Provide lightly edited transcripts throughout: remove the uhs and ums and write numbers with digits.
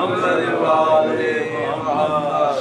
محمد وآل محمد.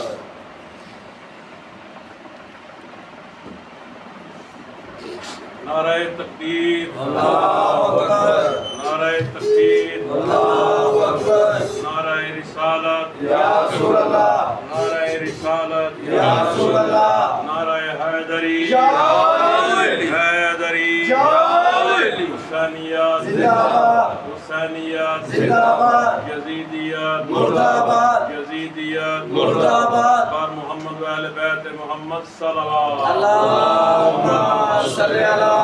نعرہ تکبیر، اللہ اکبر. نعرہ تکبیر، اللہ اکبر. نعرہ رسالت، یا رسول اللہ. نعرہ رسالت، یا رسول اللہ. نعرہ حیدری، یا علی. حیدری، یا علی. حسینیت، زندہ باد. حسینیت، زندہ باد. یزیدیت، مردہ آباد. یزیدیت، مردہ آباد. اور محمد و اہل بیت محمد صلی اللہ علیہ اللہم صلی علی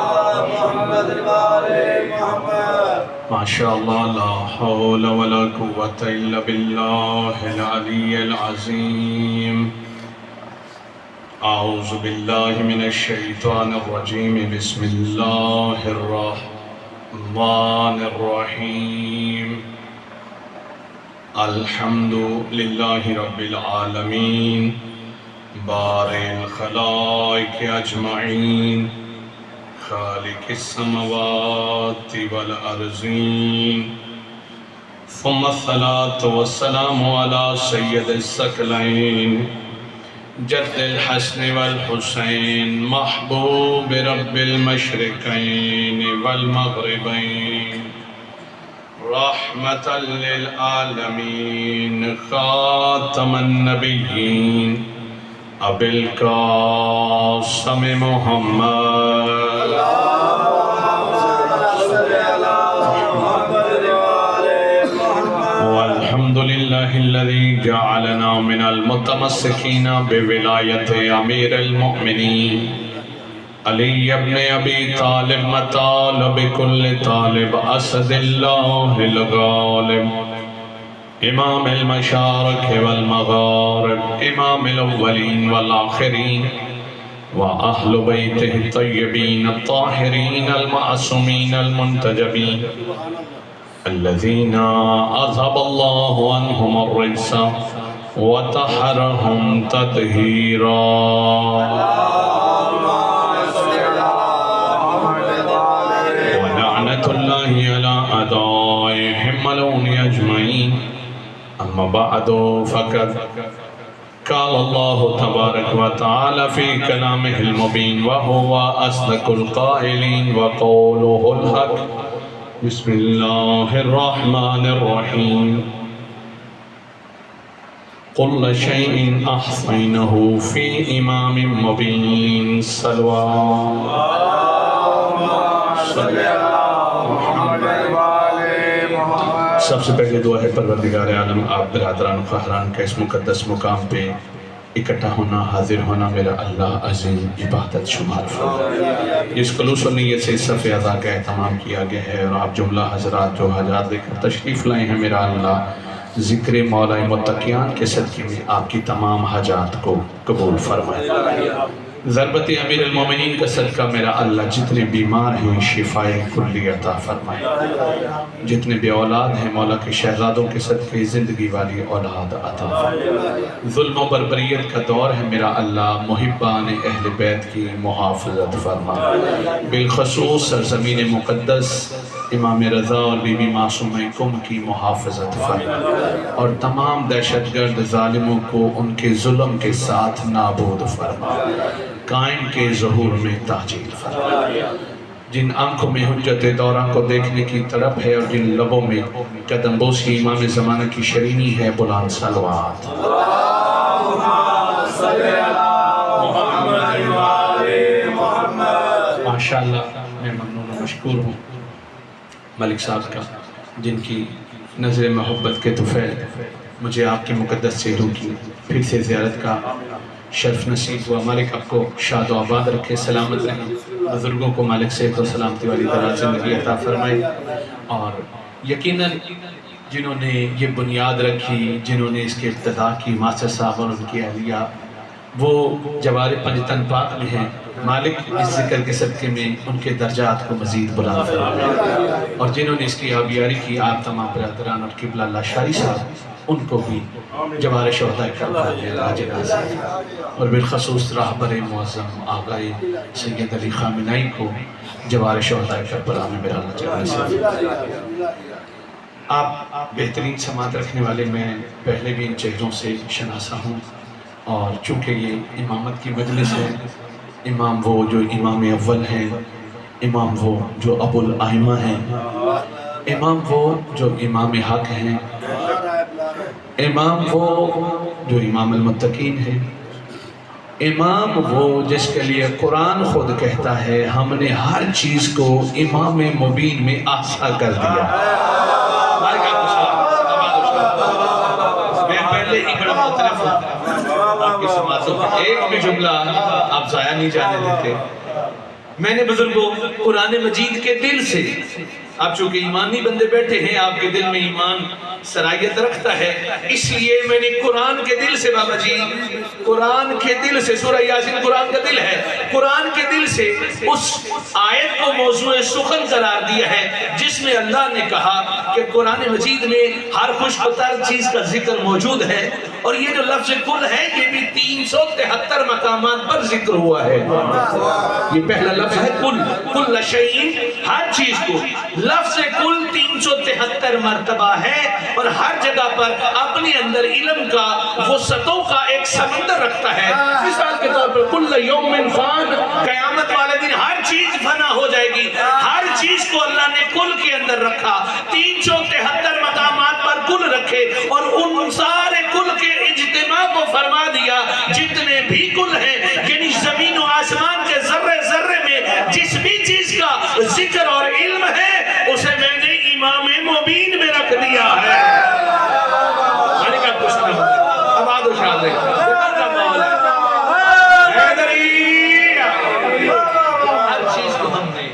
محمد وآل محمد. ماشاءاللہ لا حول ولا قوة الا باللہ العلی العظیم. اعوذ باللہ من الشیطان الرجیم. بسم اللہ الرحمن الرحیم. الحمد للہ رب العالمین بارئ الخلائق اجمعین خالق السماوات والارضین. ثم الصلاة والسلام على سید الثقلین جد الحسن والحسین محبوب رب المشرقین والمغربین رحمة للعالمین خاتم النبیین ابی القاسم محمد. والحمد لله الذي جعلنا من المتمسكين بولاية أمير المؤمنين علي بن أبي طالب مطالب كل طالب أسد الله الغالب إمام المشارق والمغارب إمام الأولين والآخرين وأهل بيته الطيبين الطاهرين المعصومين المنتجبين الذين أذهب الله عنهم الرجس وطهرهم تطهيرا. ولعنة الله على أعدائهم ملعون أجمعين. أما بعد فقد قال الله تبارك وتعالى في كلامه المبين وهو أصدق القائلين وقوله الحق. بسم الله الرحمن الرحيم. كل شيء أحصيناه في إمام مبين. سب سے پہلے دعا ہے پروردگار عالم آپ برادران خواہران کا اس مقدس مقام پہ اکٹھا ہونا حاضر ہونا میرا اللہ عظیم عبادت شمار فرمائے. اس خلوص و نیت سے صف اعضاء کا اہتمام کیا گیا ہے اور آپ جملہ حضرات جو حاجات لے کر تشریف لائے ہیں میرا اللہ ذکر مولا متقیان کے صدقے میں آپ کی تمام حاجات کو قبول فرمائے. ضربت امیر المومنین کا صدقہ میرا اللہ جتنے بیمار ہیں شفائے کلی عطا فرمائے. جتنے بے اولاد ہیں مولا کے شہزادوں کے صدقے زندگی والی اولاد عطا فرمائے. ظلم و بربریت کا دور ہے میرا اللہ محبان اہل بیت کی محافظت فرمائے. بالخصوص سرزمین مقدس امام رضا اور بی بی معصومہ کم کی محافظت فرمائے اور تمام دہشت گرد ظالموں کو ان کے ظلم کے ساتھ نابود فرمائے. قائم کے ظہور میں تاجیل فرمائے. جن آنکھوں میں حجت دورہ کو دیکھنے کی طرف ہے اور جن لبوں میں قدم بوسی امام زمانہ کی شرینی ہے بلند صلوات. ماشاءاللہ میں ممنون و مشکور ہوں ملک صاحب کا جن کی نظر محبت کے طفیل مجھے آپ کے مقدس سیروں کی پھر سے زیارت کا شرف نصیب ہوا. مالک آپ کو شاد و آباد رکھے سلامت رہیں. بزرگوں کو مالک صحت و سلامتی والی دراز زندگی عطا فرمائے. اور یقیناً جنہوں نے یہ بنیاد رکھی جنہوں نے اس کے ابتدا کی ماسٹر صاحب اور ان کی اہلیہ وہ جوار پنجتن پاک میں ہیں. مالک اس ذکر کے صدقے میں ان کے درجات کو مزید بلند فرمائے. اور جنہوں نے اس کی آبیاری کی آپ تمام برادران اور قبلہ اللہ شاری صاحب ان کو بھی جوار شہداء کربلا میں راج نازل اور بالخصوص راہبر معظم آقائے سید علی خامنائی کو جوار شہداء کربلا میں میرا اللہ جل نصیب. آپ بہترین سماعت رکھنے والے، میں پہلے بھی ان چہروں سے شناسا ہوں، اور چونکہ یہ امامت کی مجلس ہے، امام وہ جو امام اول ہیں، امام وہ جو ابو الائمہ ہیں، امام وہ جو امام حق ہیں، امام وہ جو امام المتقین ہیں، امام وہ جس کے لیے قرآن خود کہتا ہے ہم نے ہر چیز کو امام مبین میں آسا کر دیا۔ میں پہلے ہی بڑا مطلب ہوں آپ کی سماعتوں میں ایک بھی جملہ آپ ضائع نہیں جانے دیتے۔ میں نے بزرگوں قرآن مجید کے دل سے، آپ چونکہ ایمانی بندے بیٹھے ہیں، آپ کے دل میں ایمان صلاحیت رکھتا ہے، اس لیے میں نے قرآن کے دل سے، بابا جی قرآن کے دل سے، سورہ یاسین قرآن کا دل ہے، قرآن کے دل سے اس آیت کو موضوع سخن قرار دیا ہے جس میں اللہ نے کہا کہ قرآن مجید میں ہر خوشگوار چیز کا ذکر موجود ہے، اور یہ جو لفظ کل ہے یہ بھی 373 مقامات پر ذکر ہوا ہے۔ یہ پہلا لفظ ہے کل، کل شیء، ہر چیز کو، لفظ کل 373 مرتبہ ہے، اور ہر جگہ پر اپنے اندر علم کا وسعتوں کا ایک سمندر رکھتا ہے۔ مثال کے طور پر کل یوم فان، قیامت والے دن ہر چیز فنا ہو جائے گی، ہر چیز کو اللہ نے کل کے اندر رکھا، 373 مقامات پر کل رکھے، اور ان سارے کل کے اجتماع کو فرما دیا جتنے بھی کل ہیں، یعنی زمین و آسمان کے ذرے ذرے میں جس بھی چیز کا ذکر اور علم ہے اسے میں نے امام مبین میں رکھ دیا ہے۔ مالک آپ کچھ نہ آباد و شاد ہے، ہر چیز کو ہم نے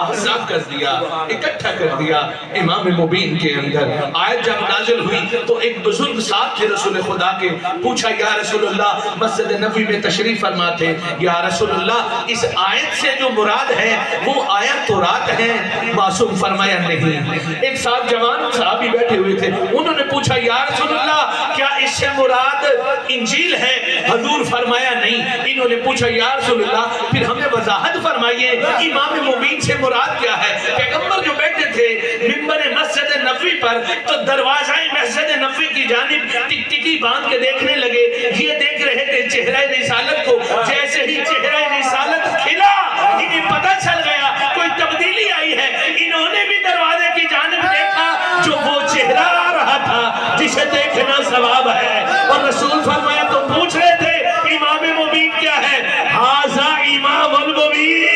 احسا کر دیا، اکٹھا کر دیا امام مبین کے اندر۔ آیت جب نازل ہوئی تو ایک بزرگ ساتھ تھے رسول خدا کے، پوچھا یا رسول اللہ، مسجد نبوی میں تشریف فرما تھے، یا رسول اللہ اس آیت سے جو مراد ہے وہ آیت تورات ہے؟ معصوم فرمایا نہیں۔ ایک ساتھ جوان صحابی بیٹھے ہوئے تھے، انہوں نے پوچھا یا رسول اللہ کیا اس سے مراد انجیل ہے؟ حضور فرمایا نہیں۔ انہوں نے پوچھا یا رسول اللہ پھر ہمیں وضاحت فرمائیے امام مبین سے مراد کیا ہے؟ پیغمبر جو بیٹھے تھے منبر مسجد نبوی پر تو دروازہ مسجد نبوی کی جانب ٹک ٹکی باندھ کے دیکھنے لگے، یہ دیکھ رہے تھے چہرہ رسالت کو، جیسے ہی چہرہ رسالت کھلا انہیں پتہ چل گیا کوئی تبدیلی آئی ہے، انہوں نے بھی دروازے کی جانب دیکھا جو وہ چہرہ آ رہا تھا جسے دیکھنا ثواب ہے، اور رسول فرمایا تو پوچھ رہے تھے امام مبین کیا ہے؟ ھذا امام المبین۔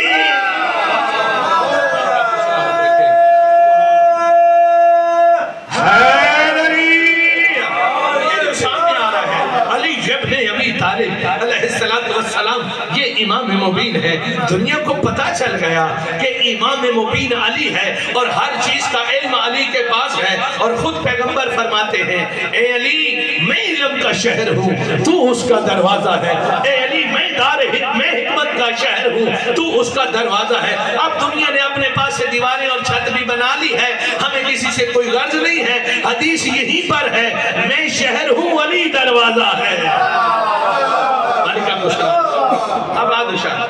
یہ امام مبین ہے۔ دنیا کو پتا چل گیا کہ امام مبین علی ہے، اور ہر چیز کا علم علی کے پاس ہے، اور خود پیغمبر فرماتے ہیں اے علی میں علم کا شہر ہوں تو اس کا دروازہ ہے، اے علی میں حکمت کا شہر ہوں تو اس کا دروازہ ہے۔ اب دنیا نے اپنے پاس سے دیواریں اور چھت بھی بنا لی ہے، ہمیں کسی سے کوئی غرض نہیں ہے، حدیث یہیں پر ہے میں شہر ہوں علی دروازہ ہے۔ آباد شاہ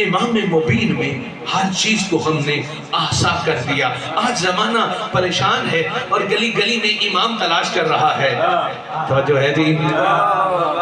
امام مبین میں ہر چیز کو ہم نے احسا کر دیا۔ آج زمانہ پریشان ہے اور گلی گلی میں امام تلاش کر رہا ہے، توجہ ہے جی،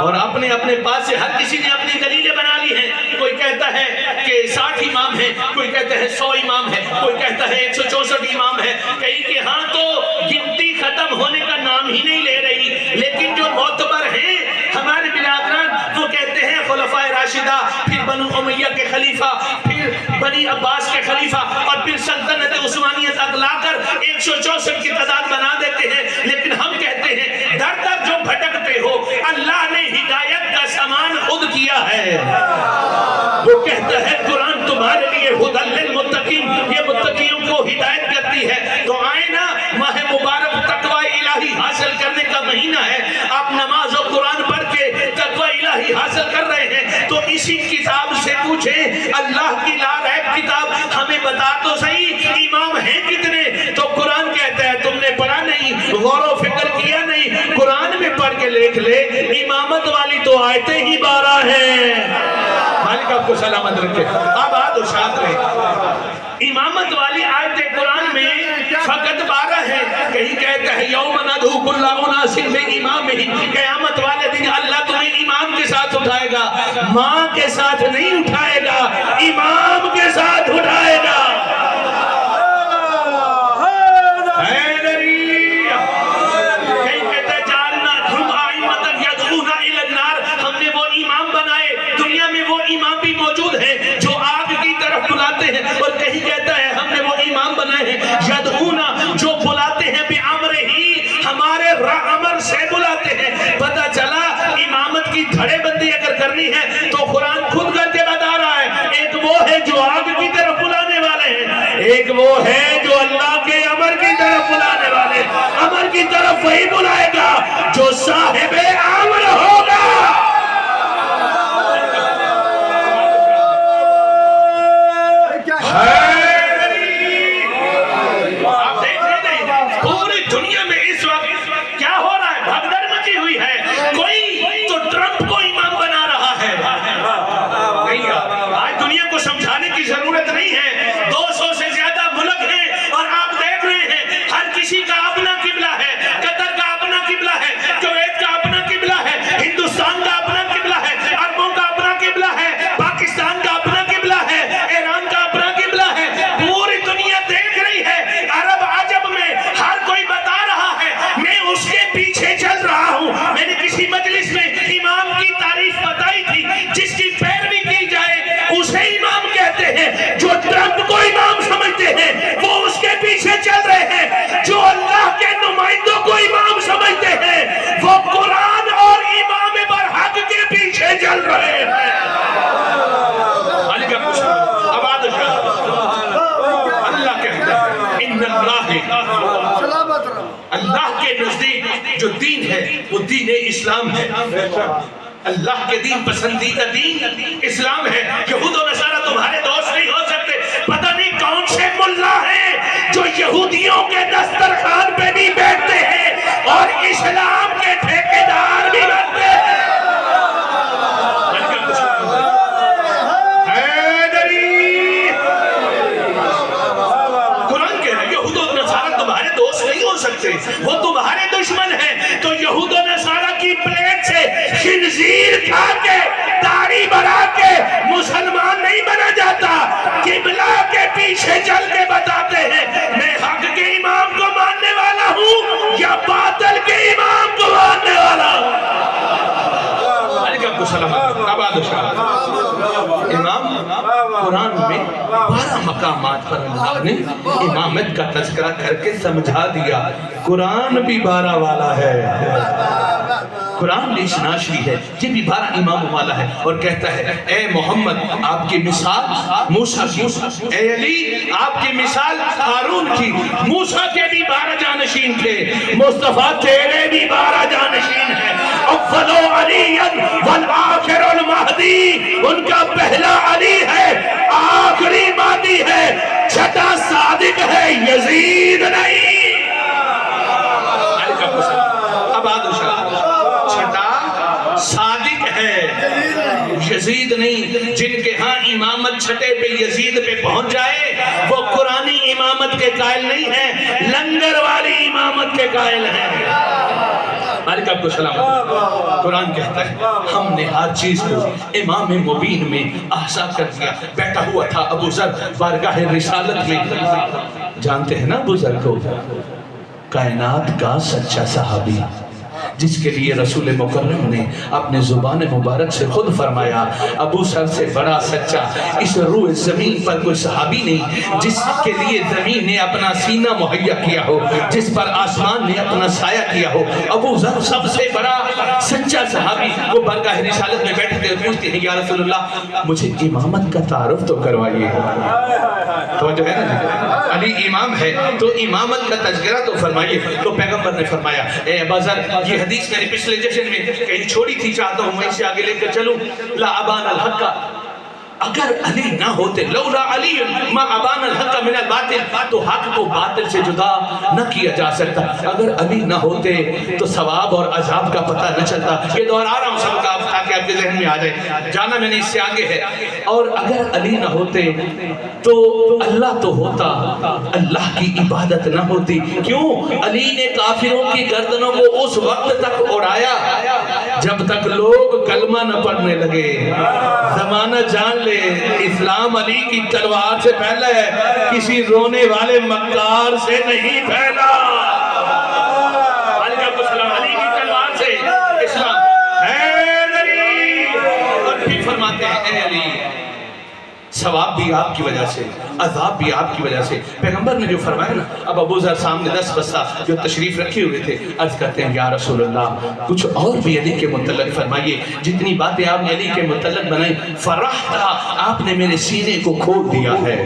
اور اپنے اپنے پاس سے ہر کسی نے اپنی دلیلیں بنا لی ہیں۔ کوئی کہتا ہے کہ 60 امام ہیں، کوئی کہتا ہے 100 امام ہیں، کوئی کہتا ہے 164 امام ہیں، کئی کہ ہاں تو گنتی ختم ہونے کا نام ہی نہیں لے رہی، لیکن جو معتبر ہیں ہمارے برادران وہ کہتے ہیں خلفائے راشدہ، پھر بنو امیہ کے خلیفہ، پھر بنی عباس کے خلیفہ، اور پھر سلطنت عثمانیہ تک لا کر 164 کی تعداد بنا دیتے ہیں۔ لیکن ہم کہتے ہیں در در جو بھٹکتے ہو اللہ نے ہدایت کا سامان خود کیا ہے۔ وہ کہتا ہے قرآن تمہارے لیے ھدی للمتقین، یہ متقیوں کو ہدایت کرتی ہے۔ تو آئے نا ماہ مبارک تقوی الہی حاصل کرنے کا مہینہ ہے، آپ نماز و قرآن پڑھ کے تقوی الہی حاصل کر رہے ہیں تو اسی کتاب سے پوچھیں، اللہ کی لا ریب کتاب ہمیں بتا تو صحیح امام ہیں کتنے؟ تو قرآن کہتا ہے تم نے پڑھا نہیں، غور و فکر کیا نہیں، قرآن میں پڑھ کے لکھ لے امامت والی تو آیتیں ہی 12 ہیں۔ مالک آپ کو سلامت رکھے، آباد و شاد رہے۔ امامت والی آیت قرآن میں فقط 12 ہے. کہیں کہتا ہے یوم ندعو کل اناس بامامہم، قیامت والے دن اللہ تمہیں امام کے ساتھ اٹھائے گا، ماں کے ساتھ نہیں اٹھائے گا، امام کے ساتھ اٹھائے گا. دھڑے بندی اگر کرنی ہے تو قرآن خود کر کے بتا رہا ہے. ایک وہ ہے جو آگ کی طرف بلانے والے ہیں، ایک وہ ہے جو اللہ کے امر کی طرف بلانے والے ہیں. امر کی طرف وہی بلائے گا جو صاحب امر ہوگا. آپ دیکھ رہے ہیں پوری دنیا میں اس وقت کیا ہو رہا ہے؟ بھگدڑ مچی ہوئی ہے. کوئی تو ٹرمپ کو امام بنا رہا ہے. نہیں، آج دنیا کو سمجھانے کی ضرورت نہیں ہے. 200 سے زیادہ ملک ہیں اور آپ دیکھ رہے ہیں ہر کسی کا اپنا قبلہ ہے. قطر کا اپنا قبلہ ہے، کویت کا اپنا قبلہ ہے، ہندوستان کا اپنا قبلہ ہے، عربوں کا اپنا قبلہ ہے، پاکستان کا اپنا قبلہ ہے، ایران کا اپنا قبلہ ہے. پوری دنیا دیکھ رہی ہے. عرب عجب میں ہر کوئی بتا رہا ہے میں اس کے پیچھے چل رہا ہوں. میں نے کسی مجلس میں امام کی تعریف بتائی تھی. جس کی پیروی کی جائے اسے امام کہتے ہیں. جو ٹرمپ کو امام سمجھتے ہیں وہ اس کے پیچھے چل رہے ہیں. جو اللہ کے نمائندوں کو امام سمجھتے ہیں وہ قرآن اور امام برحق کے پیچھے چل رہے ہیں. اللہ کہتا ہے ان اللہ کے نزدیک جو دین ہے وہ دین اسلام ہے. اللہ کے دین پسندیدہ دین اسلام ہے. یہود و نصارہ تمہارے دوست نہیں ہو سکتے. پتہ نہیں کون سے ملا ہیں جو یہودیوں کے دسترخوان پہ بھی بیٹھتے ہیں اور اسلام کے ٹھیکیدار بھی بنتے ہیں. قرآن کہہ رہا ہے یہود و نصارہ تمہارے دوست نہیں ہو سکتے، وہ تمہارے دشمن ہیں. تو یہود و نصارہ کی پلیٹ سے خنزیر کھا کے داڑھی بڑھا کے مسلمان نہیں بنا جاتا. قبلہ کے پیچھے چل کے بتاتے ہیں میں حق کے امام کو ماننے والا ہوں یا باطل کے امام کو ماننے والا ہوں. علیکم السلام. آباد امام قرآن میں 12 مقامات پر اللہ نے امامت کا تذکرہ کر کے سمجھا دیا. قرآن بھی 12 والا ہے، قرآن لیش ناشری ہے، یہ بھی 12 امام والا ہے. اور کہتا ہے اے محمد آپ کی مثال موسیٰ کی، اے علی آپ کی مثال ہارون کی. موسیٰ کے بھی 12 جانشین تھے، مصطفیٰ تیرے بھی 12 جانشین ہیں. اول علی والآخر المہدی، ان کا پہلا علی ہے، آخری مہدی ہے، چھٹا صادق ہے، یزید نہیں. چھٹا صادق ہے، یزید نہیں. جن کے ہاں امامت چھٹے پہ یزید پہ پہنچ جائے وہ قرآنی امامت کے قائل نہیں ہیں، لنگر والی امامت کے قائل ہیں. مالک آپ کو سلام. قرآن کہتا ہے ہم نے ہر چیز کو امام مبین میں احصا کر دیا. بیٹھا ہوا تھا ابو ذر بارگاہ رسالت میں. جانتے ہیں نا ابو ذر کو؟ کائنات کا سچا صحابی جس کے لیے رسول مکرم نے اپنے زبان مبارک سے خود فرمایا ابو ذر سے بڑا سچا اس روح زمین پر کوئی صحابی نہیں جس کے لیے زمین نے اپنا سینہ مہیا کیا ہو، جس پر آسمان نے اپنا سایہ کیا ہو. ابو ذر سب سے بڑا سچا صحابی. وہ بارگاہ رسالت میں بیٹھے تھے، پوچھتے ہیں یا رسول اللہ مجھے امامت کا تعارف تو کروائیے. تو جو ہے نا علی امام ہے تو امامت کا تذکرہ تو فرمائیے. تو پیغمبر نے فرمایا اے ابا ذر یہ حدیث میں نے پچھلے جشن میں کہیں چھوڑی تھی، چاہتا ہوں میں اسے آگے لے کر چلوں. لا ابان الحق، اگر علی نہ ہوتے، لولا علی ما ابان الحق من الباطل، تو حق کو باطل سے جدا نہ کیا جا سکتا. اگر علی نہ ہوتے تو ثواب اور عذاب کا پتہ نہ چلتا. یہ دہرا رہا ہوں سب کا تاکہ آپ کے ذہن میں آ جائے، جانا میں نے اس سے آگے ہے۔ اور اگر علی نہ ہوتے تو اللہ تو ہوتا، اللہ کی عبادت نہ ہوتی۔ کیوں؟ علی نے کافروں کی گردنوں کو اس وقت تک اڑایا جب تک لوگ کلمہ نہ پڑھنے لگے۔ زمانہ جان لے، اسلام علی کی تلوار سے پھیلا ہے، کسی رونے والے مکار سے نہیں پھیلا۔ علی کی تلوار سے اسلام حیدری۔ اور پھر فرماتے ہیں اے علی، ثواب بھی آپ کی وجہ سے، عذاب بھی آپ کی وجہ سے۔ پیغمبر نے جو فرمایا نا، اب ابو ذر سامنے 10 بسا جو تشریف رکھے ہوئے تھے، عرض کرتے ہیں یا رسول اللہ کچھ اور بھی علی کے متعلق فرمائیے۔ جتنی باتیں آپ نے علی کے متعلق بنائی، فرحتا، آپ نے میرے سینے کو کھول دیا ہے۔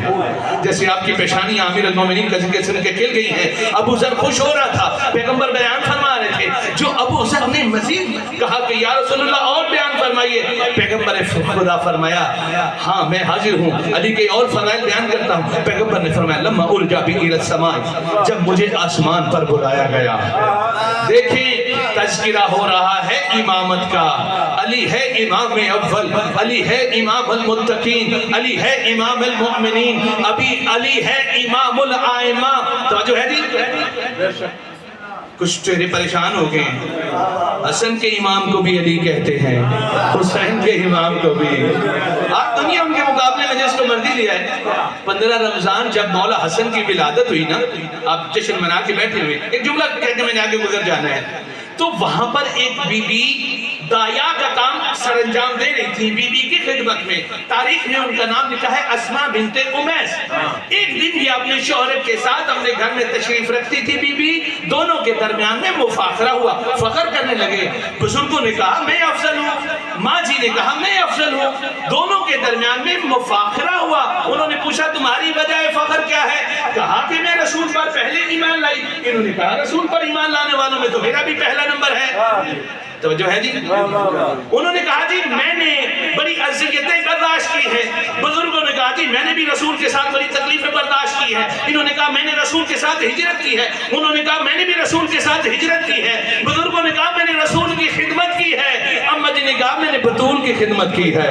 جیسے آپ کی پیشانیاں امیر المومنین کا ذکر سن کے کھل گئی ہیں۔ ابو ذر خوش ہو رہا تھا، پیغمبر بیان فرما رہے تھے۔ جو ابو ذر نے مزید کہا کہ یا رسول اللہ اور بیان فرمائیے، پیغمبر خدا فرمایا ہاں میں حاضر ہوں، علی کے اور فضائل بیان کرتا ہوں۔ پیغمبر نے فرمایا لما ارجع بی الی السماء، جب مجھے آسمان پر بلایا گیا۔ دیکھیں تذکرہ ہو رہا ہے امامت کا، علی ہے امام اول، علی ہے امام المتقین، علی ہے امام المؤمنین، ابھی علی ہے امام الائمہ۔ توجہ ہے جی؟ کچھ چہرے پریشان ہو گئے ہیں۔ حسن کے امام کو بھی علی کہتے ہیں، حسین کے امام کو بھی۔ آپ دنیا ان کے مقابلے میں جس کو مرضی لیا ہے۔ 15 رمضان جب مولا حسن کی ولادت ہوئی نا، آپ جشن منا کے بیٹھے ہوئے، ایک جملہ کہہ کے میں نے آگے گزر جانا ہے، تو وہاں پر ایک بی بی دایا کا کام سر انجام دے رہی تھی بی بی کی خدمت میں۔ تاریخ میں ان کا نام لکھا ہے اسماء بنت امیس۔ ایک دن یہ اپنے شوہر کے ساتھ اپنے گھر میں تشریف رکھتی تھی بی بی، دونوں کے درمیان میں مفاخرہ ہوا، فخر کرنے لگے۔ بزرگوں نے کہا میں افضل ہوں، ماں جی نے کہا میں افضل ہوں، دونوں کے درمیان میں مفاخرہ ہوا۔ انہوں نے پوچھا تمہاری وجہ فخر کیا ہے؟ کہا کہ میں رسول پر پہلے ایمان لائی۔ انہوں نے کہا رسول پر ایمان لانے والوں میں تو میرا بھی پہلا نمبر ہے۔ توجہ ہے جی؟ انہوں نے کہا جی میں نے بڑی اذیتیں برداشت کی ہیں۔ بزرگوں نے کہا جی میں نے بھی رسول کے ساتھ بڑی تکلیفیں برداشت کی ہیں۔ انہوں نے کہا میں نے رسول کے ساتھ ہجرت کی ہے۔ انہوں نے کہا میں نے بھی رسول کے ساتھ ہجرت کی ہے۔ بزرگوں نے کہا میں نے رسول کی خدمت کی ہے۔ اما جی نے کہا میں نے بطول کی خدمت کی ہے۔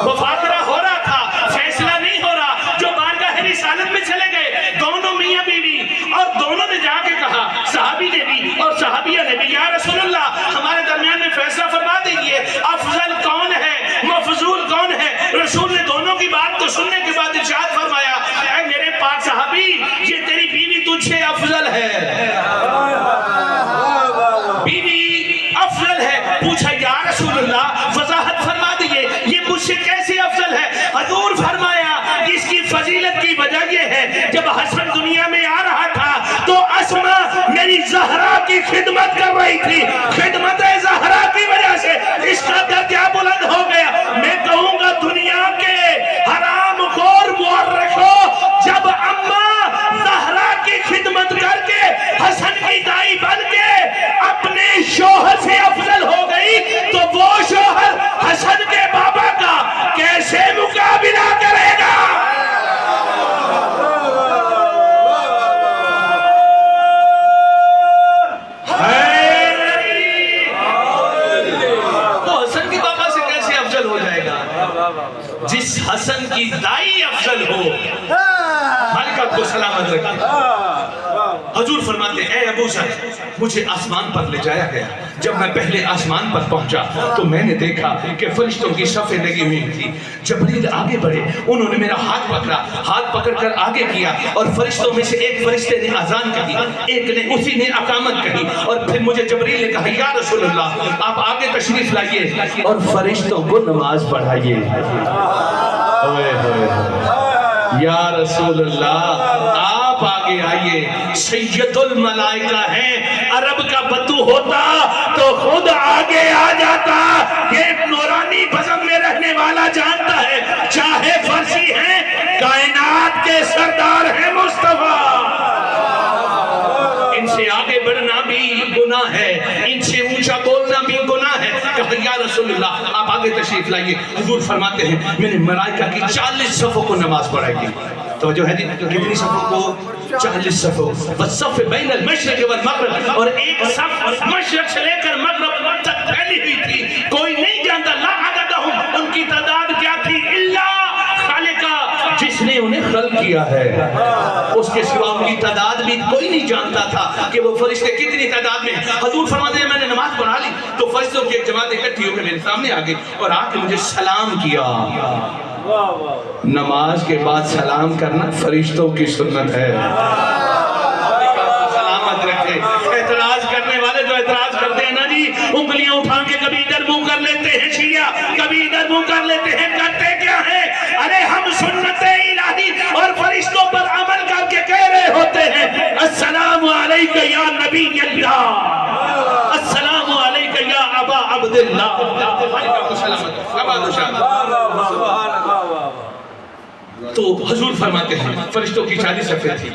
مفاخرہ ہو رہا تھا، فیصلہ نہیں ہو رہا۔ جو بارگاہ رسالت میں چلے گئے دونوں میاں بیوی، اور دونوں نے جا کے کہا، صحابی نے بھی اور صحابیہ نے بھی، یا رسول اللہ ہمارے درمیان میں فیصلہ فرما دیجئے، افضل کون ہے، مفضول کون ہے؟ رسول نے دونوں کی بات کو سننے کے بعد ارشاد فرمایا اے میرے پاک صحابی، یہ تیری بیوی تجھ سے افضل ہے، بیوی افضل ہے۔ پوچھا یا رسول اللہ وضاحت فرما دیجئے یہ مجھ سے کیسے افضل ہے؟ حضور فرمایا اس کی فضیلت کی وجہ یہ ہے جب حسن دنیا میں آ رہا تھا تو اسما میری زہرا کی خدمت کر رہی تھی، خدمت زہرا کی وجہ سے اس کا درجہ بلند ہو گیا۔ میں کہوں گا دنیا کے حرام خور مورخو، جب اماں زہرا کی خدمت کر کے حسن کی دائی بن کے اپنے شوہر سے افضل ہو گئی تو وہ شوہر حسن کے بابا کا کیسے مقابلہ کرے گا؟ جس حسن کی دائی افضل ہو، ملکت کو سلامت رکھے۔ حضور فرماتے ہیں اے ابو ذر مجھے آسمان پر لے جایا گیا۔ جب میں پہلے آسمان پر پہنچا تو میں نے دیکھا کہ فرشتوں کی صفیں لگی ہوئی تھی۔ جبریل آگے بڑھے، انہوں نے میرا ہاتھ پکڑا، ہاتھ پکڑ کر آگے کیا، اور فرشتوں میں سے ایک فرشتے نے اذان کہی، ایک نے اسی نے اقامت کہی، اور پھر مجھے جبریل نے کہا یا رسول اللہ آپ آگے تشریف لائیے اور فرشتوں کو نماز پڑھائیے۔ یا رسول اللہ آپ آگے آئیے، سید الملائکہ ہیں، عرب کا بتو ہوتا تو خود آگے آ جاتا۔ یہ نورانی بزم میں رہنے والا جانتا ہے چاہے فرسی ہیں، کائنات کے سردار ہیں مصطفیٰ۔ ان سے آگے بڑھنا بھی گناہ ہے، ان سے اونچا بولنا بھی گناہ ہے۔ کہا یا رسول اللہ آپ آگے تشریف لائیے۔ حضور فرماتے ہیں میں نے ملائکہ کی 40 صفوں کو نماز پڑھائی کی۔ توجہ ہے جی کتنی صفوں کو؟ 40 صفوں۔ والصف بین المشرق والمغرب، اور ایک صف مشرق سے لے کر مغرب تک پھیلی کیا ہے، اس کے سوا ان کی تعداد بھی کوئی نہیں جانتا تھا کہ وہ فرشتے کتنی تعداد میں ہیں۔ حضور فرماتے ہیں میں نے نماز پڑھا لی تو فرشتوں کی ایک جماعت اکٹھی ہو کے میرے سامنے آ گئی اور آ کے مجھے سلام کیا۔ نماز کے بعد سلام کرنا فرشتوں کی سنت ہے۔ سلامت رکھے۔ اعتراض کرنے والے جو اعتراض کرتے ہیں نا جی، انگلیاں اٹھا کے کبھی ادھر منہ کر لیتے ہیں شیعہ، کبھی ادھر منہ کر لیتے ہیں، کرتے کیا ہیں؟ ارے ہم سنت الہی اور فرشتوں پر عمل کر کے کہہ رہے ہوتے ہیں السلام علیکہ یا نبی اللہ، السلام علیکہ یا ابا عبداللہ۔ تو حضور فرماتے ہیں فرشتوں کی 40 صفیں تھی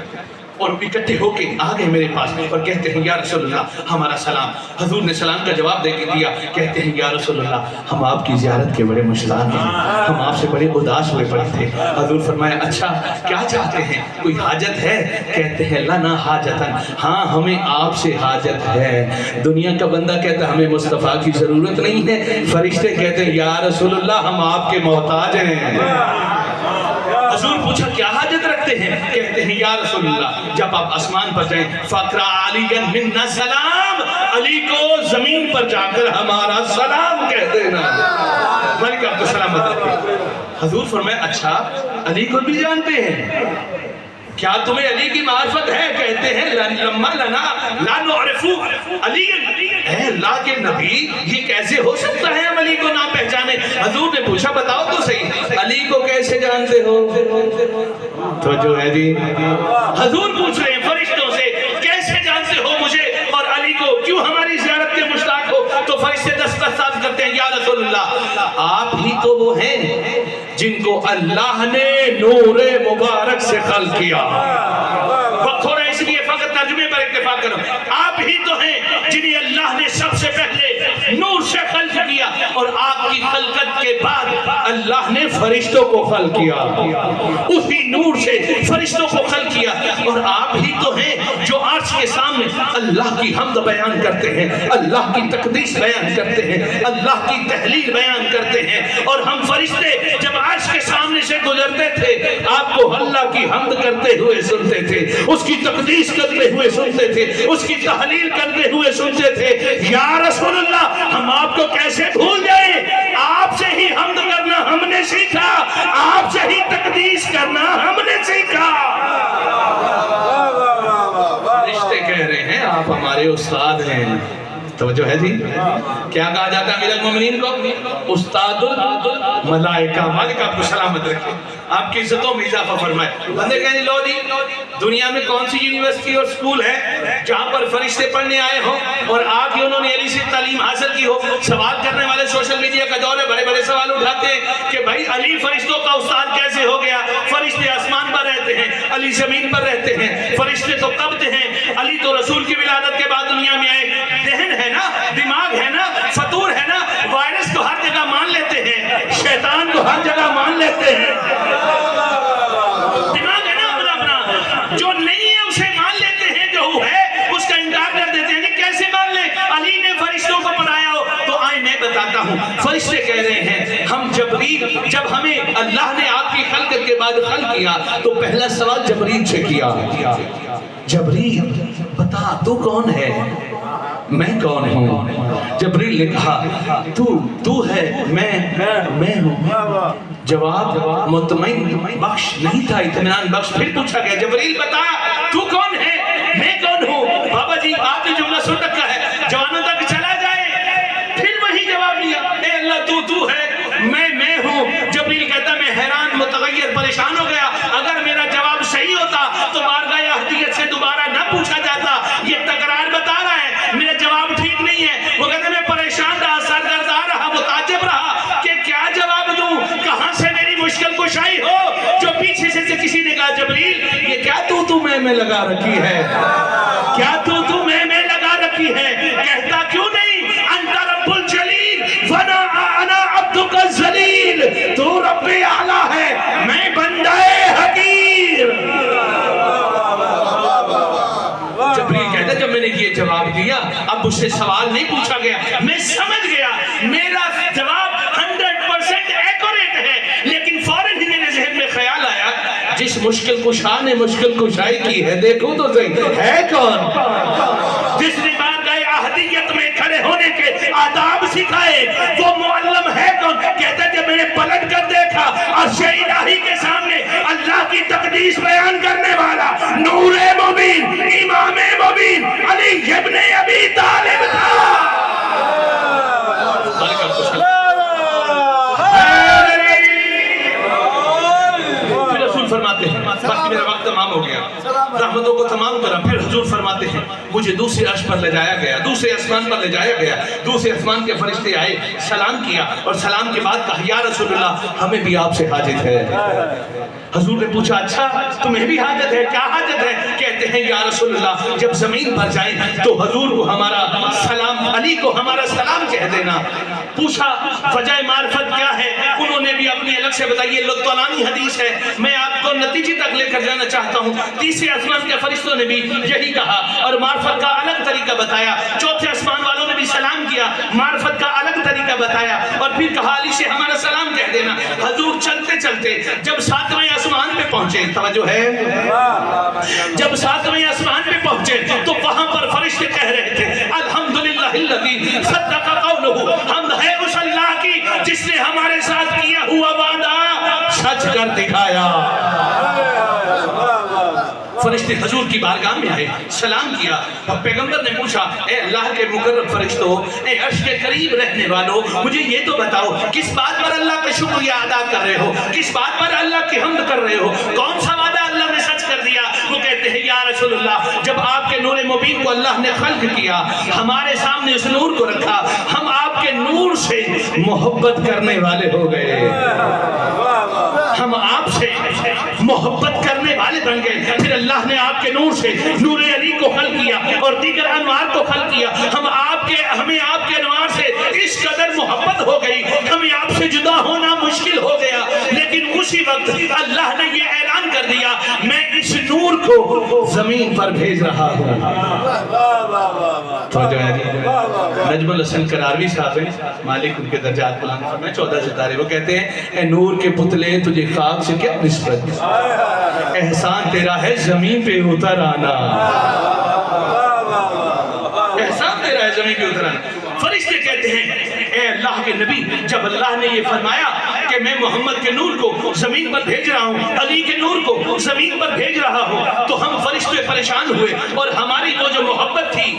اور اکٹھے ہو کے آ گئے میرے پاس اور کہتے ہیں یا رسول اللہ ہمارا سلام۔ حضور نے سلام کا جواب دے کے دیا، کہتے ہیں یا رسول اللہ ہم آپ کی زیارت کے بڑے مشتاق ہیں، ہم آپ سے بڑے اداس ہوئے پڑے تھے۔ حضور فرمایا اچھا کیا چاہتے ہیں، کوئی حاجت ہے؟ کہتے ہیں لنا حاجتن، ہاں ہمیں آپ سے حاجت ہے۔ دنیا کا بندہ کہتا ہے ہمیں مصطفیٰ کی ضرورت نہیں ہے، فرشتے کہتے ہیں یا رسول اللہ ہم آپ کے محتاج ہیں۔ حضور پوچھا کیا حاجت رکھتے ہیں؟ کہتے ہیں یا رسول اللہ جب آپ آسمان پر جائیں فقرا علی منا سلام، علی کو زمین پر جا کر ہمارا سلام کہہ دینا، ملک آپ کو سلامت رکھے۔ حضور فرمایا اچھا علی کو بھی جانتے ہیں، کیا تمہیں علی کی معرفت ہے؟ کہتے ہیں لما لنا لا نعرفو علی، اے اللہ کے نبی یہ کیسے ہو سکتا ہے ہم علی کو نہ پہچانے؟ حضور نے پوچھا بتاؤ تو صحیح علی کو کیسے جانتے ہو؟ تو جو ہے جی حضور پوچھ رہے ہیں فرشتوں سے کیسے جانتے ہو مجھے اور علی کو، کیوں ہماری زیارت کے مشتاق ہو؟ تو فرشتے دستخط کرتے ہیں یا رسول اللہ آپ ہی تو وہ ہیں جن کو اللہ نے نور مبارک سے خلق کیا۔ وقت ہو رہا ہے اس لیے فقط ترجمے پر اتفاق کرو، آپ ہی تو ہیں جنہیں اللہ نے سب سے پہلے نور سے خلق کیا اور آپ کی خلقت کے بعد اللہ نے فرشتوں کو خلق کیا، اسی نور سے فرشتوں کو خلق کیا، اور آپ ہی تو ہیں جو عرش کے سامنے اللہ کی حمد بیان کرتے ہیں، اللہ کی تقدیس بیان کرتے ہیں، اللہ کی تحلیل بیان کرتے ہیں، اور ہم فرشتے جب عرش کے سامنے سے گزرتے تھے آپ کو اللہ کی حمد کرتے ہوئے سنتے تھے، اس کی تقدیس کرتے ہوئے سنتے تھے، اس کی تحلیل کرتے ہوئے سنتے تھے۔ یا رسول اللہ ہم آپ کو کیسے بھول جائیں؟ آپ سے ہی حمد کرنا ہم نے سیکھا، آپ سے ہی تقدیس کرنا ہم نے سیکھا۔ رشتے کہہ رہے ہیں آپ ہمارے استاد ہیں، توجہ ہے جی؟ کیا کہا جاتا ہے امیر المومنین کو؟ استاد الملائکہ، مالک آپ کو سلامت رکھے، آپ کی عزتوں میں اضافہ فرمائے۔ بندے کہیں لو جی دنیا میں کون سی یونیورسٹی اور سکول ہے جہاں پر فرشتے پڑھنے آئے ہوں اور آ کے انہوں نے علی سے تعلیم حاصل کی ہو؟ سوال کرنے والے سوشل میڈیا کا دور ہے، بڑے بڑے سوال اٹھاتے ہیں کہ بھائی علی فرشتوں کا استاد کیسے ہو گیا؟ فرشتے آسمان پر رہتے ہیں، علی زمین پر رہتے ہیں، فرشتے تو قبض ہیں، علی تو رسول کی ولادت کے بعد دنیا میں آئے۔ ذہن ہے نا، دماغ ہے نا، فطور ہے نا، وائرس کو ہر جگہ مان لیتے ہیں، شیطان کو ہر جگہ مان لیتے ہیں، دماغ ہے نا اپنا اپنا، جو نہیں ہے اسے مان لیتے ہیں، جو ہے اس کا انکار کر دیتے ہیں۔ کیسے مان لیں؟ علی نے فرشتوں کو پڑھایا ہو تو آئے میں بتاتا ہوں۔ فرشتے کہہ رہے ہیں ہم جبریل، جب ہمیں اللہ نے آپ کی خلقت کے بعد خلق کیا تو پہلا سوال جبریل سے کیا، جبریل بتا تو کون ہے، میں کون ہوں؟ جبریل نے کہا تو ہے، میں ہوں۔ جواب مطمئن بخش نہیں تھا، اطمینان بخش۔ پھر پوچھا گیا جبریل بتا تو کون ہے، میں کون ہوں؟ بابا جی آپ نے جملہ سن رکھا ہے، جوانوں تک چلا جائے، پھر وہی جواب دیا، اے اللہ تو ہے، میں ہوں۔ جبریل کہتا میں حیران متغیر پریشان ہو گیا، اگر میرا جواب صحیح ہوتا تو بارگاہ احدیت سے دوبارہ نہ پوچھا جاتا، یہ تکرار بتا رہا ہے، میرا جواب ٹھیک نہیں ہے۔ وہ کہتے میں پریشان رہا، سرگرداں رہا، متعجب رہا کہ کیا جواب دوں، کہاں سے میری مشکل کشائی ہو۔ جو پیچھے سے کسی نے کہا جبریل یہ کیا تو میں لگا رکھی ہے، کیا تو میں لگا رکھی ہے؟ کہتا کیوں نہیں انت رب الجلیل ونا انا عبدک الذلیل، تو رب اعلیٰ ہے میں بندہ حقیر۔ جبریل کہتا جب میں نے یہ جواب دیا اب مجھ سے سوال نہیں پوچھا گیا، میں سمجھ گیا میرا جواب 100% ایکوریٹ ہے، لیکن فوراً ہی میرے ذہن میں خیال آیا جس جس مشکل کشا نے مشکل کشائی کی ہے دیکھو تو صحیح ہے کون؟ جس نے بارگاہ احدیت میں کھڑے ہونے کے آداب سکھائے وہ معلم ہے کون؟ کہتا ہے جب میں نے پلٹ کر دیکھا عرش الہی کے سامنے اللہ کی تقدیس بیان کرنے والا نور مبین امام مبین علی ابن ابی طالب تھا۔ پھر رسول فرماتے ہیں، باقی میرا وقت تمام ہو گیا، رحمتوں کو تمام کرا، پھر حضور فرماتے ہیں مجھے دوسرے عرش پر لے جایا گیا، دوسرے آسمان پر لے جایا گیا، دوسرے آسمان کے فرشتے آئے، سلام کیا اور سلام کے بعد کہا یا رسول اللہ ہمیں بھی آپ سے حاجت ہے۔ حضور نے پوچھا اچھا تمہیں بھی حاجت ہے، کیا حاجت ہے؟ کہتے ہیں یا رسول اللہ جب زمین پر جائیں تو حضور کو ہمارا سلام، علی کو ہمارا سلام کہہ دینا۔ پوچھا وجہ معرفت کیا ہے؟ انہوں نے بھی اپنی الگ سے بتائی، یہ لطفانانی حدیث ہے، میں آپ کو نتیجے تک لے کر جانا چاہتا ہوں۔ تیسرے آسمان کے فرشتوں نے بھی یہی کہا اور معرفت کا الگ طریقہ بتایا، چوتھے آسمان والوں نے بھی سلام کیا، معرفت کا الگ طریقہ بتایا اور پھر کہا علی سے ہمارا سلام کہہ دینا۔ حضور چلتے چلتے جب ساتویں آسمان پہ پہنچے، توجہ ہے، جب ساتویں آسمان پہ پہنچے تو وہاں پر فرشتے کہہ رہے تھے الحمدللہ الذی صدق قولہ، حمد ہے اس اللہ کی جس نے ہمارے ساتھ کیا ہوا وعدہ سچ کر دکھایا۔ فرشتے حضور کی بارگاہ میں آئے، سلام کیا اور پیغمبر نے پوچھا اے اللہ کے مقرب فرشتوں، اے عرش کے قریب رہنے والوں، مجھے یہ تو بتاؤ کس بات پر اللہ کا شکریہ ادا کر رہے ہو، کس بات پر اللہ کی حمد کر رہے ہو، کون سا وعدہ اللہ نے سچ کر دیا؟ وہ کہتے ہیں یا رسول اللہ جب آپ کے نور مبین کو اللہ نے خلق کیا، ہمارے سامنے اس نور کو رکھا، ہم آپ کے نور سے محبت کرنے والے ہو گئے، ہم آپ سے محبت کرنے والے بن گئے۔ پھر اللہ نے آپ کے نور سے نور علی کو خلق کیا اور دیگر انوار کو خلق کیا، ہمیں آپ کے انوار سے اس قدر محبت ہو گئی، ہمیں آپ سے جدا ہونا مشکل ہو گیا، لیکن اسی وقت اللہ نے یہ اعلان کر دیا میں اس نور کو زمین پر بھیج رہا ہوں۔ نجم الحسن قراروی صاحب ہیں، مالک ان کے درجات بلند فرمائے، 14 ستارے، وہ کہتے ہیں اے نور کے پتلے تجھے خاک سے کیا نسبت، احسان تیرا ہے زمین پہ اتر آنا، احسان تیرا ہے زمین پہ اتر آنا۔ فرشتے کہتے ہیں اے اللہ کے نبی جب اللہ نے یہ فرمایا کہ میں محمد کے نور کو زمین پر بھیج رہا ہوں، علی کے نور کو زمین پر بھیج رہا ہوں، تو ہم فرشتے پریشان ہوئے اور ہماری وہ جو محبت تھی،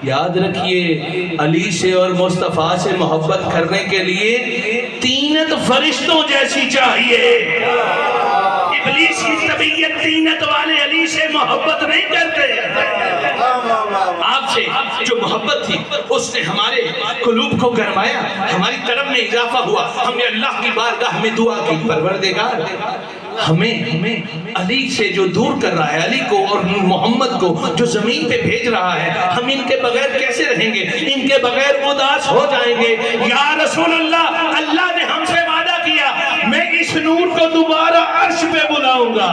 یاد رکھیے علی سے اور مصطفیٰ سے محبت کرنے کے لیے تینت فرشتوں جیسی چاہیے۔ ابلیس کی طبیعت تینت والے علی سے محبت نہیں کرتے۔ آپ سے جو محبت تھی اس نے ہمارے قلوب کو گرمایا، ہماری طرف میں اضافہ ہوا، ہم نے اللہ کی بارگاہ میں دعا کی پروردگار ہمیں علی سے جو دور کر رہا ہے، علی کو اور محمد کو جو زمین پہ بھیج رہا ہے، ہم ان کے بغیر کیسے رہیں گے، ان کے بغیر اداس ہو جائیں گے۔ یا رسول اللہ اللہ نے ہم سے وعدہ کیا میں اس نور کو دوبارہ عرش پہ بلاؤں گا۔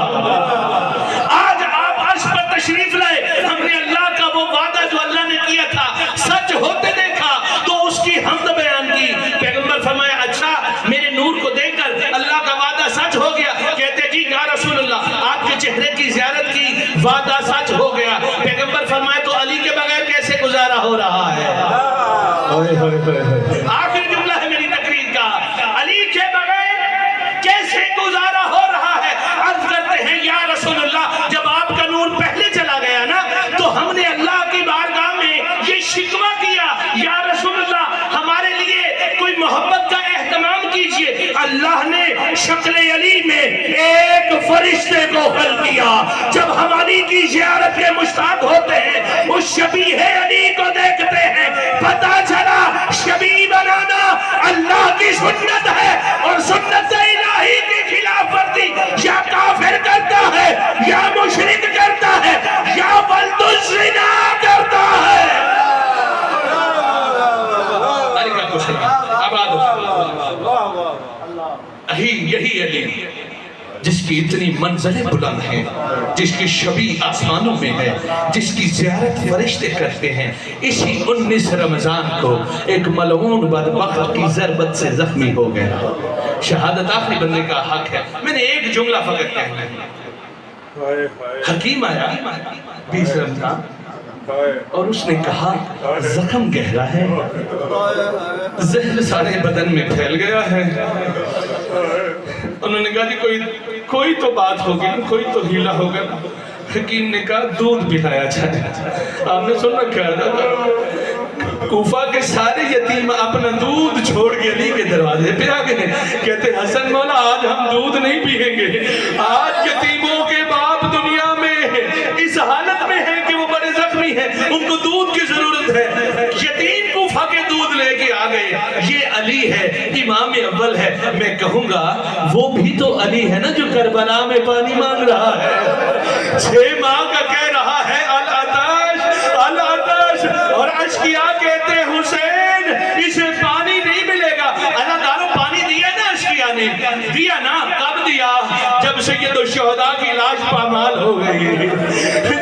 آج آپ عرش پر تشریف لائے، ہم نے اللہ کا وہ وعدہ جو اللہ نے کیا تھا سچ ہوتے دیکھا تو اس کی حمد بیان کی۔ پیغمبر فرمایا اچھا میرے نور کو دیکھ کر اللہ کا وعدہ سچ ہو گیا؟ کہتے جی یا رسول اللہ آپ کے چہرے کی زیارت کی، وعدہ سچ ہو گیا۔ پیغمبر فرمایا تو علی کے بغیر کیسے گزارا ہو رہا ہے؟ آخری جملہ ہے میری تقریر کا، علی کے بغیر کیسے گزارا ہو رہا ہے؟ عرض کرتے ہیں یا رسول اللہ جب آپ کا نور پہلے چلا گیا نا تو ہم نے اللہ کی بارگاہ میں یہ شکوہ کیا یا رسول اللہ ہمارے لیے کوئی محبت کا اہتمام کیجئے۔ اللہ نے شکل علی میں ایک فرشتے کو خلق کیا۔ جب ہم علی کی زیارت کے مشتاق ہوتے ہیں، اس شبیہ علی کو دیکھتے ہیں، پتہ چلا شبیہ بنانا اللہ کی سنت ہے اور سنت الہی کی خلاف ورزی یا کافر کرتا ہے یا مشرک کرتا ہے یا ولد الزنا کرتا ہے۔ علی کا کچھ آباد یہی علی جس کی اتنی منزلیں بلند ہیں، جس کی شبیہ آسمانوں میں ہے، جس کی زیارت فرشتے کرتے ہیں، اسی 19 رمضان کو ایک ملعون بدبخت کی ضربت سے زخمی ہو گیا۔ شہادت آخری بندے کا حق ہے۔ میں نے ایک جملہ فقط کہنا ہے۔ حکیم آیا 20 رمضان اور اس نے کہا زخم گہرا ہے، زہر سارے بدن میں پھیل گیا ہے۔ انہوں نے کہا جی کوئی تو بات ہوگی، کوئی تو ہیلا ہوگا۔ حکیم نے کہا دودھ پلایا جائے۔ آپ نے سن رکھا ہے کوفہ کے سارے یتیم اپنا دودھ چھوڑ کے علی کے دروازے پہ آ گئے، کہتے حسن مولا آج ہم دودھ نہیں پیئیں گے، آج یتیموں کے باپ دنیا میں اس حالت میں ہیں کہ وہ بڑے زخمی ہیں، ان کو دودھ کی ضرورت ہے۔ یتیم کوفہ کے دودھ لے کے آ گئے۔ یہ علی ہے، امام اول ہے۔ میں کہوں گا وہ بھی تو علی ہے نا جو کربلا میں پانی مانگ رہا ہے، 6 ماہ کا کہہ رہا ہے العطش العطش، اور اشقیا کہتے ہیں حسین اسے پانی نہیں ملے گا۔ اللہ تعالیٰ پانی دیا نا، اشقیا نے دیا نا، کب دیا؟ جب سید الشہداء کی لاش پامال ہو گئی،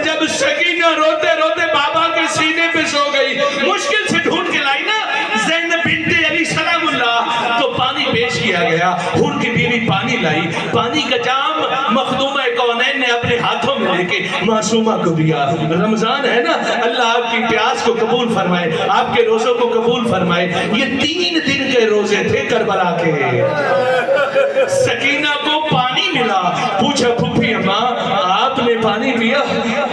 جب سکینہ روتے روتے بابا کے سینے پہ سو گئی، مشکل سے ڈھونڈ کے لائی نا زینب بنت علی سلام اللہ، تو پانی پیش کیا گیا۔ ان کی بیوی پانی لائی، پانی کا جام مخدومہ کونین نے اپنے ہاتھوں میں لے کے معصومہ کو دیا۔ رمضان ہے نا، اللہ آپ کی پیاس کو قبول فرمائے، آپ کے روزوں کو قبول فرمائے۔ یہ 3 دن کے روزے تھے کربلا کے۔ سکینہ کو پانی ملا، پوچھا پھپھی اماں آپ نے پانی پیا؟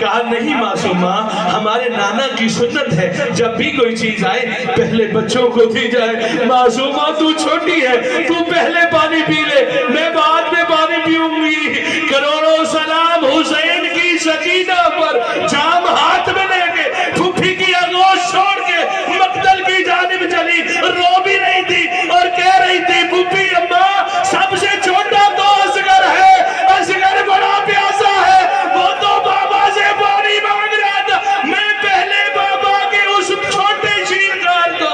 کہا نہیں معصومہ، ہمارے نانا کی سنت ہے جب بھی کوئی چیز آئے پہلے بچوں کو دی جائے۔ معصومہ تو چھوٹی ہے، تو پہلے پانی پی لے، میں بعد میں پانی پیوں گی۔ کروڑوں سلام حسین کی سکینہ پر، جام ہاتھ میں لے کے پھپھی کی آغوش چھوڑ کے مقتل کی جانب چلی، رو بھی رہی تھی اور کہہ رہی تھی پھپھی اماں سب سے چھوٹا تو اصغر ہے، اصغر بڑا پیاسا ہے، وہ تو بابا سے پانی مانگ رہا تھا، میں پہلے بابا کے اس چھوٹے شیر کار دو۔